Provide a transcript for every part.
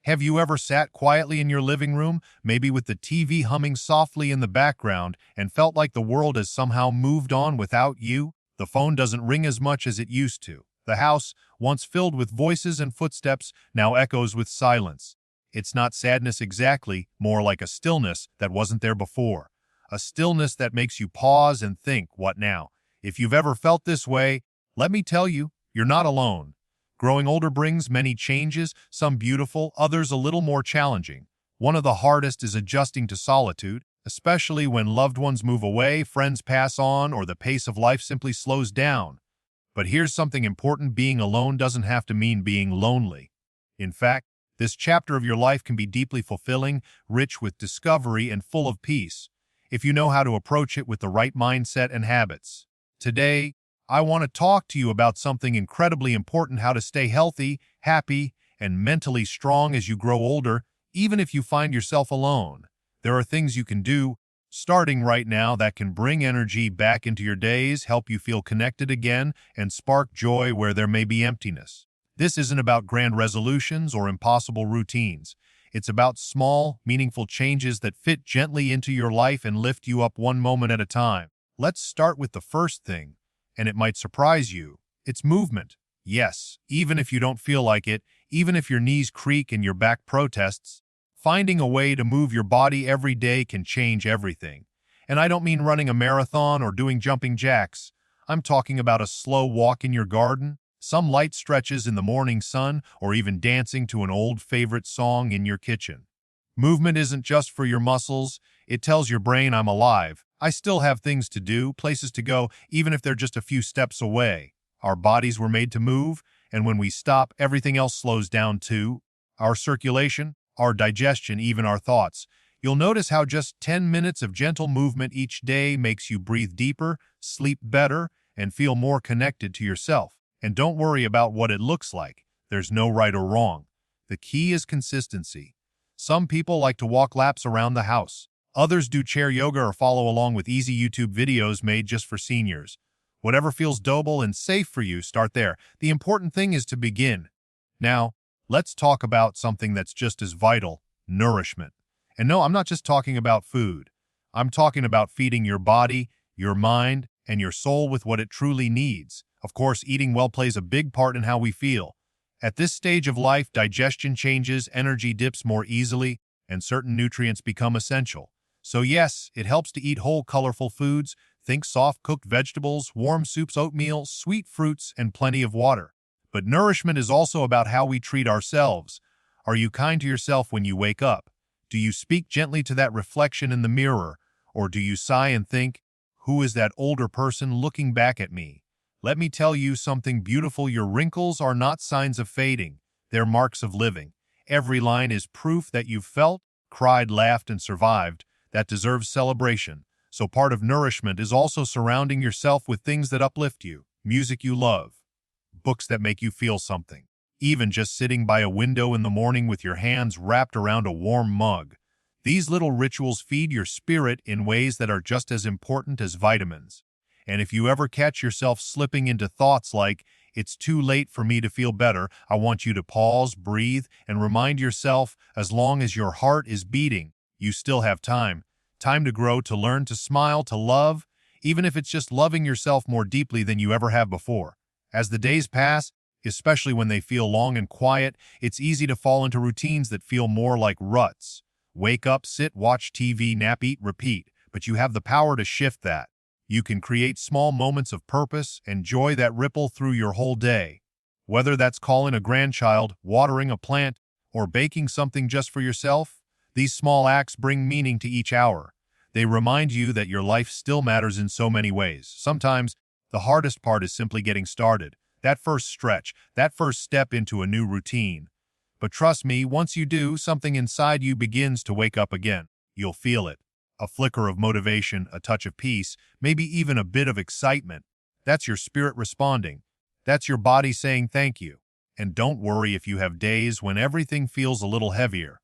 Have you ever sat quietly in your living room, maybe with the TV humming softly in the background, and felt like the world has somehow moved on without you? The phone doesn't ring as much as it used to. The house, once filled with voices and footsteps, now echoes with silence. It's not sadness exactly, more like a stillness that wasn't there before. A stillness that makes you pause and think, what now? If you've ever felt this way, let me tell you, you're not alone. Growing older brings many changes, some beautiful, others a little more challenging. One of the hardest is adjusting to solitude, especially when loved ones move away, friends pass on, or the pace of life simply slows down. But here's something important: being alone doesn't have to mean being lonely. In fact, this chapter of your life can be deeply fulfilling, rich with discovery, and full of peace, if you know how to approach it with the right mindset and habits. Today, I want to talk to you about something incredibly important: how to stay healthy, happy, and mentally strong as you grow older, even if you find yourself alone. There are things you can do, starting right now, that can bring energy back into your days, help you feel connected again, and spark joy where there may be emptiness. This isn't about grand resolutions or impossible routines. It's about small, meaningful changes that fit gently into your life and lift you up one moment at a time. Let's start with the first thing, and it might surprise you. It's movement. Yes, even if you don't feel like it, even if your knees creak and your back protests, finding a way to move your body every day can change everything. And I don't mean running a marathon or doing jumping jacks. I'm talking about a slow walk in your garden, some light stretches in the morning sun, or even dancing to an old favorite song in your kitchen. Movement isn't just for your muscles. It tells your brain, I'm alive. I still have things to do, places to go, even if they're just a few steps away. Our bodies were made to move, and when we stop, everything else slows down too. Our circulation, our digestion, even our thoughts. You'll notice how just 10 minutes of gentle movement each day makes you breathe deeper, sleep better, and feel more connected to yourself. And don't worry about what it looks like. There's no right or wrong. The key is consistency. Some people like to walk laps around the house. Others do chair yoga or follow along with easy YouTube videos made just for seniors. Whatever feels doable and safe for you, start there. The important thing is to begin. Now, let's talk about something that's just as vital: nourishment. And no, I'm not just talking about food. I'm talking about feeding your body, your mind, and your soul with what it truly needs. Of course, eating well plays a big part in how we feel. At this stage of life, digestion changes, energy dips more easily, and certain nutrients become essential. So yes, it helps to eat whole, colorful foods. Think soft-cooked vegetables, warm soups, oatmeal, sweet fruits, and plenty of water. But nourishment is also about how we treat ourselves. Are you kind to yourself when you wake up? Do you speak gently to that reflection in the mirror? Or do you sigh and think, who is that older person looking back at me? Let me tell you something beautiful: your wrinkles are not signs of fading. They're marks of living. Every line is proof that you've felt, cried, laughed, and survived. That deserves celebration. So part of nourishment is also surrounding yourself with things that uplift you. Music you love, books that make you feel something, even just sitting by a window in the morning with your hands wrapped around a warm mug. These little rituals feed your spirit in ways that are just as important as vitamins. And if you ever catch yourself slipping into thoughts like, it's too late for me to feel better, I want you to pause, breathe, and remind yourself, as long as your heart is beating, you still have time. Time to grow, to learn, to smile, to love, even if it's just loving yourself more deeply than you ever have before. As the days pass, especially when they feel long and quiet, it's easy to fall into routines that feel more like ruts. Wake up, sit, watch TV, nap, eat, repeat. But you have the power to shift that. You can create small moments of purpose and joy that ripple through your whole day. Whether that's calling a grandchild, watering a plant, or baking something just for yourself, these small acts bring meaning to each hour. They remind you that your life still matters in so many ways. Sometimes, the hardest part is simply getting started. That first stretch, that first step into a new routine. But trust me, once you do, something inside you begins to wake up again. You'll feel it. A flicker of motivation, a touch of peace, maybe even a bit of excitement. That's your spirit responding. That's your body saying thank you. And don't worry if you have days when everything feels a little heavier.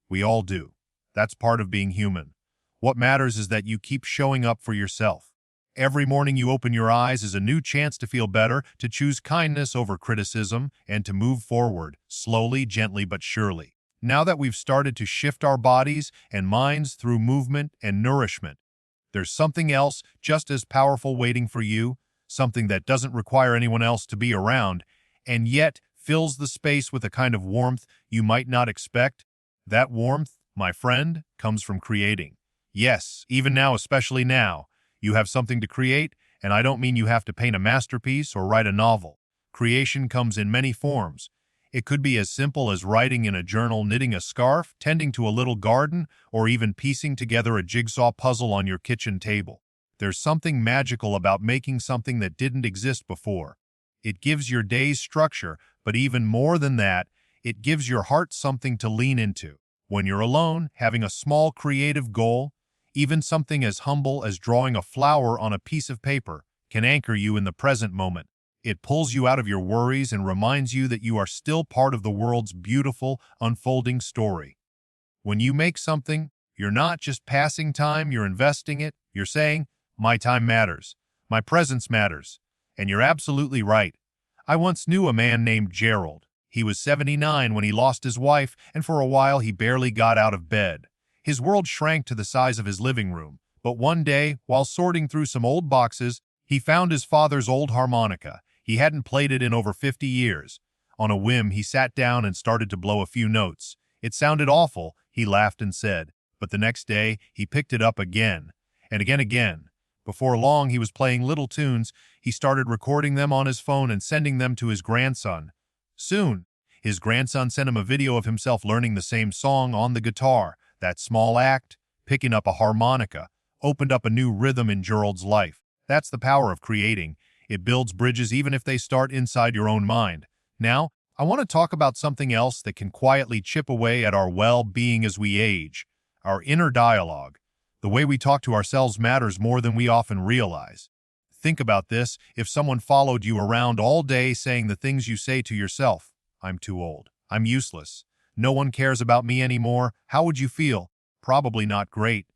We all do. That's part of being human. What matters is that you keep showing up for yourself. Every morning you open your eyes is a new chance to feel better, to choose kindness over criticism, and to move forward, slowly, gently, but surely. Now that we've started to shift our bodies and minds through movement and nourishment, there's something else just as powerful waiting for you, something that doesn't require anyone else to be around, and yet fills the space with a kind of warmth you might not expect. That warmth, my friend, comes from creating. Yes, even now, especially now, you have something to create, and I don't mean you have to paint a masterpiece or write a novel. Creation comes in many forms. It could be as simple as writing in a journal, knitting a scarf, tending to a little garden, or even piecing together a jigsaw puzzle on your kitchen table. There's something magical about making something that didn't exist before. It gives your days structure, but even more than that, it gives your heart something to lean into. When you're alone, having a small creative goal, even something as humble as drawing a flower on a piece of paper, can anchor you in the present moment. It pulls you out of your worries and reminds you that you are still part of the world's beautiful, unfolding story. When you make something, you're not just passing time, you're investing it. You're saying, my time matters. My presence matters. And you're absolutely right. I once knew a man named Gerald. He was 79 when he lost his wife, and for a while he barely got out of bed. His world shrank to the size of his living room. But one day, while sorting through some old boxes, he found his father's old harmonica. He hadn't played it in over 50 years. On a whim, he sat down and started to blow a few notes. It sounded awful, he laughed and said, but the next day, he picked it up again, and again. Before long, he was playing little tunes. He started recording them on his phone and sending them to his grandson. Soon, his grandson sent him a video of himself learning the same song on the guitar. That small act, picking up a harmonica, opened up a new rhythm in Gerald's life. That's the power of creating. It builds bridges even if they start inside your own mind. Now, I want to talk about something else that can quietly chip away at our well-being as we age. Our inner dialogue. The way we talk to ourselves matters more than we often realize. Think about this. If someone followed you around all day saying the things you say to yourself, I'm too old, I'm useless, no one cares about me anymore, how would you feel? Probably not great.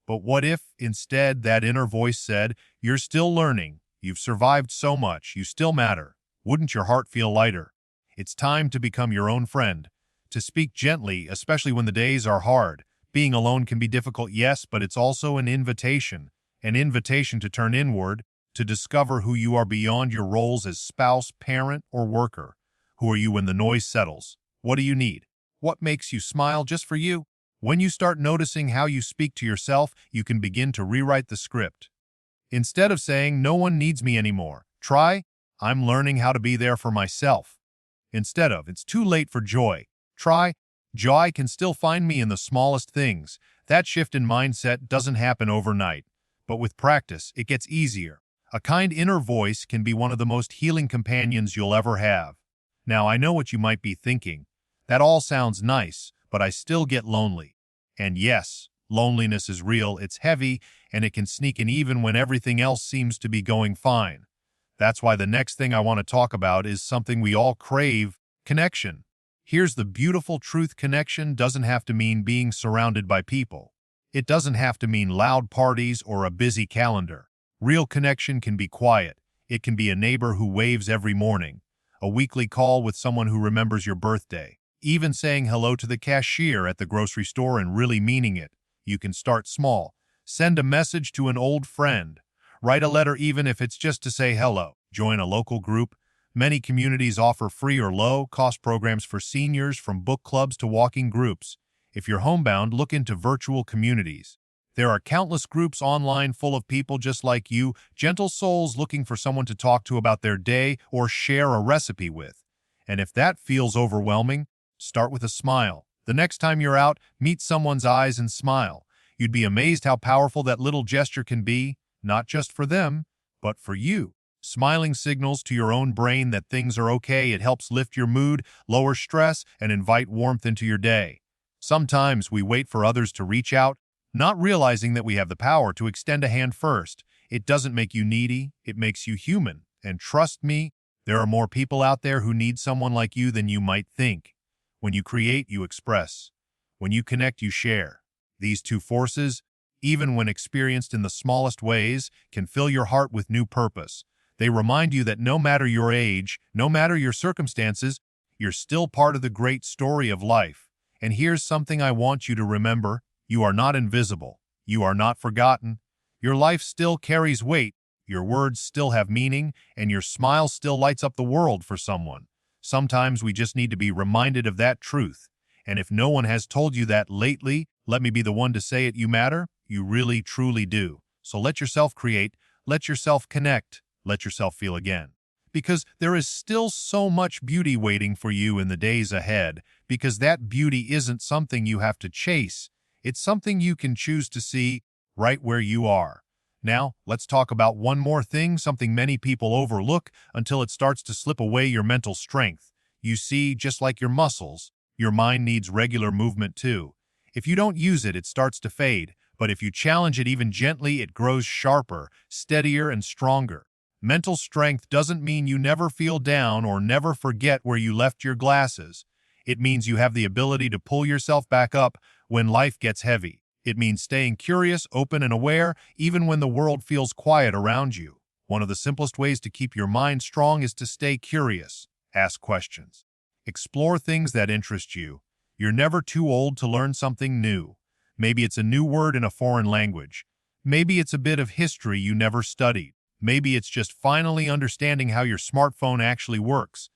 But what if, instead, that inner voice said, you're still learning, you've survived so much, you still matter? Wouldn't your heart feel lighter? It's time to become your own friend, to speak gently, especially when the days are hard. Being alone can be difficult, yes, but it's also an invitation to turn inward, to discover who you are beyond your roles as spouse, parent, or worker. Who are you when the noise settles? What do you need? What makes you smile just for you? When you start noticing how you speak to yourself, you can begin to rewrite the script. Instead of saying, no one needs me anymore, try, I'm learning how to be there for myself. Instead of, it's too late for joy, try, joy can still find me in the smallest things. That shift in mindset doesn't happen overnight, but with practice, it gets easier. A kind inner voice can be one of the most healing companions you'll ever have. Now, I know what you might be thinking. That all sounds nice, but I still get lonely. And yes, loneliness is real, it's heavy, and it can sneak in even when everything else seems to be going fine. That's why the next thing I want to talk about is something we all crave, connection. Here's the beautiful truth: connection doesn't have to mean being surrounded by people. It doesn't have to mean loud parties or a busy calendar. Real connection can be quiet. It can be a neighbor who waves every morning, a weekly call with someone who remembers your birthday, even saying hello to the cashier at the grocery store and really meaning it. You can start small. Send a message to an old friend. Write a letter even if it's just to say hello. Join a local group. Many communities offer free or low-cost programs for seniors, from book clubs to walking groups. If you're homebound, look into virtual communities. There are countless groups online full of people just like you, gentle souls looking for someone to talk to about their day or share a recipe with. And if that feels overwhelming, start with a smile. The next time you're out, meet someone's eyes and smile. You'd be amazed how powerful that little gesture can be, not just for them, but for you. Smiling signals to your own brain that things are okay. It helps lift your mood, lower stress, and invite warmth into your day. Sometimes we wait for others to reach out, not realizing that we have the power to extend a hand first. It doesn't make you needy, it makes you human. And trust me, there are more people out there who need someone like you than you might think. When you create, you express. When you connect, you share. These two forces, even when experienced in the smallest ways, can fill your heart with new purpose. They remind you that no matter your age, no matter your circumstances, you're still part of the great story of life. And here's something I want you to remember. You are not invisible. You are not forgotten. Your life still carries weight. Your words still have meaning, and your smile still lights up the world for someone. Sometimes we just need to be reminded of that truth. And if no one has told you that lately, let me be the one to say it. You matter. You really, truly do. So let yourself create. Let yourself connect. Let yourself feel again. Because there is still so much beauty waiting for you in the days ahead, because that beauty isn't something you have to chase. It's something you can choose to see right where you are. Now, let's talk about one more thing, something many people overlook until it starts to slip away: your mental strength. You see, just like your muscles, your mind needs regular movement too. If you don't use it, it starts to fade, but if you challenge it even gently, it grows sharper, steadier, and stronger. Mental strength doesn't mean you never feel down or never forget where you left your glasses. It means you have the ability to pull yourself back up when life gets heavy. It means staying curious, open, and aware, even when the world feels quiet around you. One of the simplest ways to keep your mind strong is to stay curious. Ask questions. Explore things that interest you. You're never too old to learn something new. Maybe it's a new word in a foreign language. Maybe it's a bit of history you never studied. Maybe it's just finally understanding how your smartphone actually works.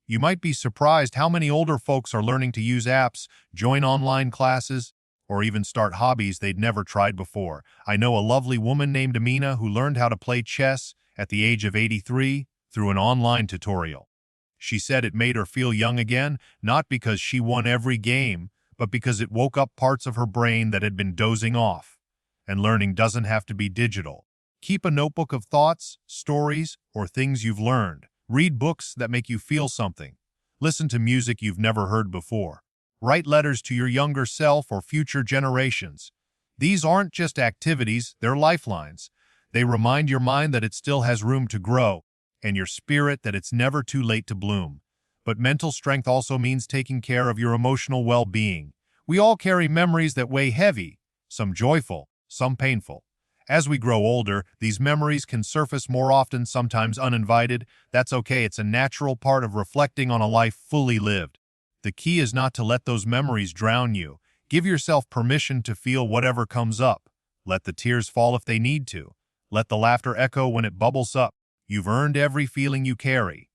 You might be surprised how many older folks are learning to use apps, join online classes, or even start hobbies they'd never tried before. I know a lovely woman named Amina who learned how to play chess at the age of 83 through an online tutorial. She said it made her feel young again, not because she won every game, but because it woke up parts of her brain that had been dozing off. And learning doesn't have to be digital. Keep a notebook of thoughts, stories, or things you've learned. Read books that make you feel something. Listen to music you've never heard before. Write letters to your younger self or future generations. These aren't just activities, they're lifelines. They remind your mind that it still has room to grow, and your spirit that it's never too late to bloom. But mental strength also means taking care of your emotional well-being. We all carry memories that weigh heavy, some joyful, some painful. As we grow older, these memories can surface more often, sometimes uninvited. That's okay, it's a natural part of reflecting on a life fully lived. The key is not to let those memories drown you. Give yourself permission to feel whatever comes up. Let the tears fall if they need to. Let the laughter echo when it bubbles up. You've earned every feeling you carry.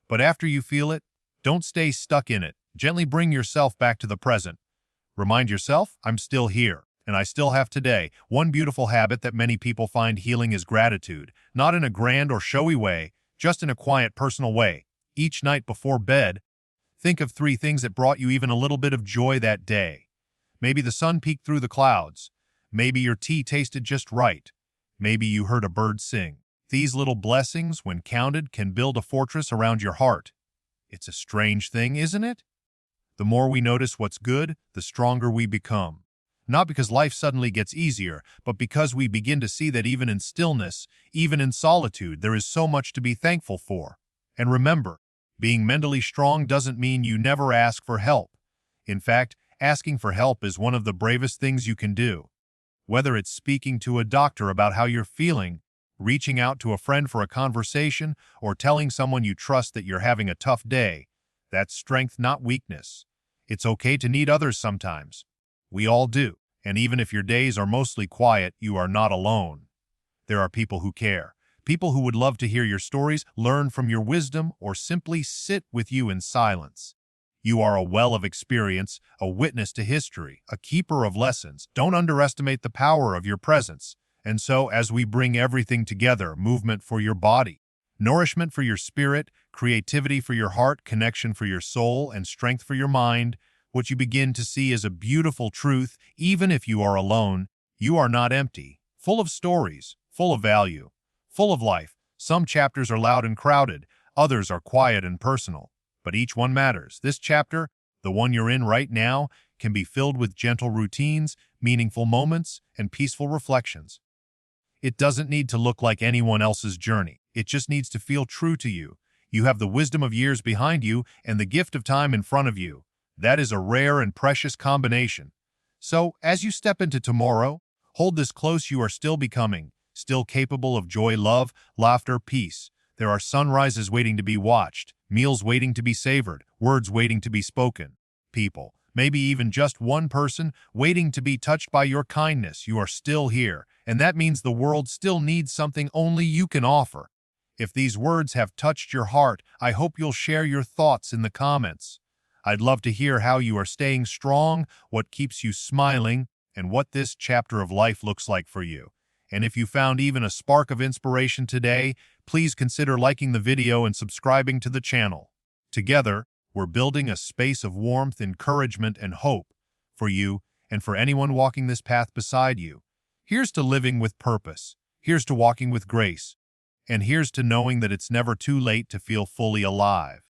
But after you feel it, don't stay stuck in it. Gently bring yourself back to the present. Remind yourself, I'm still here. And I still have today. One beautiful habit that many people find healing is gratitude, not in a grand or showy way, just in a quiet, personal way. Each night before bed, think of 3 things that brought you even a little bit of joy that day. Maybe the sun peeked through the clouds. Maybe your tea tasted just right. Maybe you heard a bird sing. These little blessings, when counted, can build a fortress around your heart. It's a strange thing, isn't it? The more we notice what's good, the stronger we become. Not because life suddenly gets easier, but because we begin to see that even in stillness, even in solitude, there is so much to be thankful for. And remember, being mentally strong doesn't mean you never ask for help. In fact, asking for help is one of the bravest things you can do. Whether it's speaking to a doctor about how you're feeling, reaching out to a friend for a conversation, or telling someone you trust that you're having a tough day, that's strength, not weakness. It's okay to need others sometimes. We all do. And even if your days are mostly quiet, you are not alone. There are people who care. People who would love to hear your stories, learn from your wisdom, or simply sit with you in silence. You are a well of experience, a witness to history, a keeper of lessons. Don't underestimate the power of your presence. And so, as we bring everything together, movement for your body, nourishment for your spirit, creativity for your heart, connection for your soul, and strength for your mind, what you begin to see is a beautiful truth. Even if you are alone, you are not empty, full of stories, full of value, full of life. Some chapters are loud and crowded, others are quiet and personal, but each one matters. This chapter, the one you're in right now, can be filled with gentle routines, meaningful moments, and peaceful reflections. It doesn't need to look like anyone else's journey. It just needs to feel true to you. You have the wisdom of years behind you and the gift of time in front of you. That is a rare and precious combination. So, as you step into tomorrow, hold this close. You are still becoming, still capable of joy, love, laughter, peace. There are sunrises waiting to be watched, meals waiting to be savored, words waiting to be spoken. People, maybe even just one person waiting to be touched by your kindness. You are still here, and that means the world still needs something only you can offer. If these words have touched your heart, I hope you'll share your thoughts in the comments. I'd love to hear how you are staying strong, what keeps you smiling, and what this chapter of life looks like for you. And if you found even a spark of inspiration today, please consider liking the video and subscribing to the channel. Together, we're building a space of warmth, encouragement, and hope for you and for anyone walking this path beside you. Here's to living with purpose. Here's to walking with grace. And here's to knowing that it's never too late to feel fully alive.